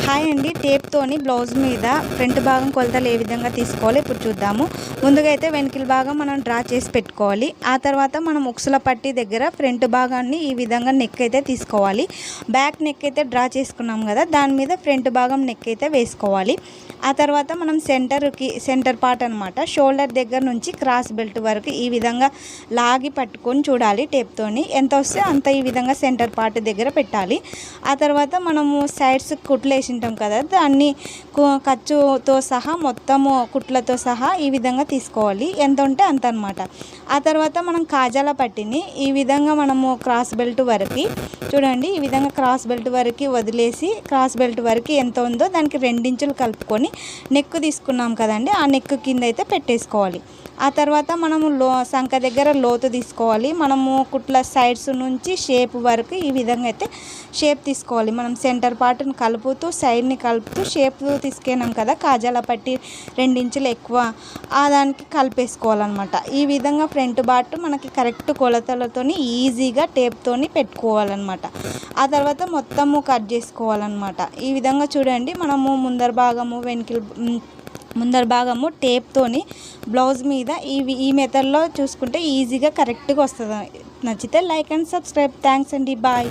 Hi అండి, టేప్తోని blouse మీద front భాగం కొలతలు ఏ విధంగా తీసుకోవాలి ఇప్పుడు చూద్దాము. ముందుగా అయితే వెనకల భాగం మనం డ్రా చేసి పెట్టుకోవాలి. ఆ తర్వాత మనం ఉక్సుల పట్టి దగ్గర ఫ్రంట్ భాగాన్ని ఈ విధంగా నెక్ అయితే తీసుకోవాలి. బ్యాక్ నెక్ అయితే డ్రా చేసుకున్నాం కదా, దాని మీద ఫ్రంట్ భాగం నెక్ అయితే వేసుకోవాలి. ఆ తర్వాత మనం సెంటర్ పార్ట్ అనమాట, షోల్డర్ దగ్గర నుంచి క్రాస్ బెల్ట్ వరకు ఈ విధంగా లాగి పట్టుకొని చూడాలి. టేప్తోని ఎంత వస్తే అంత ఈ విధంగా సెంటర్ పార్ట్ దగ్గర పెట్టాలి. ఆ తర్వాత మనము సైడ్స్ కుట్లు వేసింటాం కదా, దాన్ని ఖర్చుతో సహా మొత్తము కుట్లతో సహా ఈ విధంగా తీసుకోవాలి. ఎంత ఉంటే అంత అనమాట. ఆ తర్వాత మనం కాజాల పట్టిని ఈ విధంగా మనము క్రాస్ బెల్ట్ వరకు చూడండి, ఈ విధంగా క్రాస్ బెల్ట్ వరకు వదిలేసి క్రాస్ బెల్ట్ వరకు ఎంత ఉందో దానికి 2 ఇంచులు కలుపుకొని నెక్ తీసుకున్నాం కదండి, ఆ నెక్ కింద అయితే పెట్టేసుకోవాలి. ఆ తర్వాత మనము సంఖ దగ్గర లోతు తీసుకోవాలి. మనము కుట్ల సైడ్స్ నుంచి షేప్ వరకు ఈ విధంగా అయితే షేప్ తీసుకోవాలి. మనం సెంటర్ పార్ట్ని కలుపుతూ సైడ్ని కలుపుతూ షేప్ తీసుకున్నాం కదా, కాజాల పట్టి 2 ఇంచులు ఎక్కువ ఆ దానికి కలిపేసుకోవాలన్నమాట. ఈ విధంగా ఫ్రంట్ పార్ట్ మనకి కరెక్ట్ కొలతలతో ఈజీగా టేప్తోని పెట్టుకోవాలన్నమాట. ఆ తర్వాత మొత్తము కట్ చేసుకోవాలన్నమాట. ఈ విధంగా చూడండి, మనము ముందర భాగము టేప్తోని బ్లౌజ్ మీద ఈ మెథడ్లో చూసుకుంటే ఈజీగా కరెక్ట్గా వస్తుంది. నచ్చితే లైక్ అండ్ సబ్స్క్రైబ్. థ్యాంక్స్ అండి, బాయ్.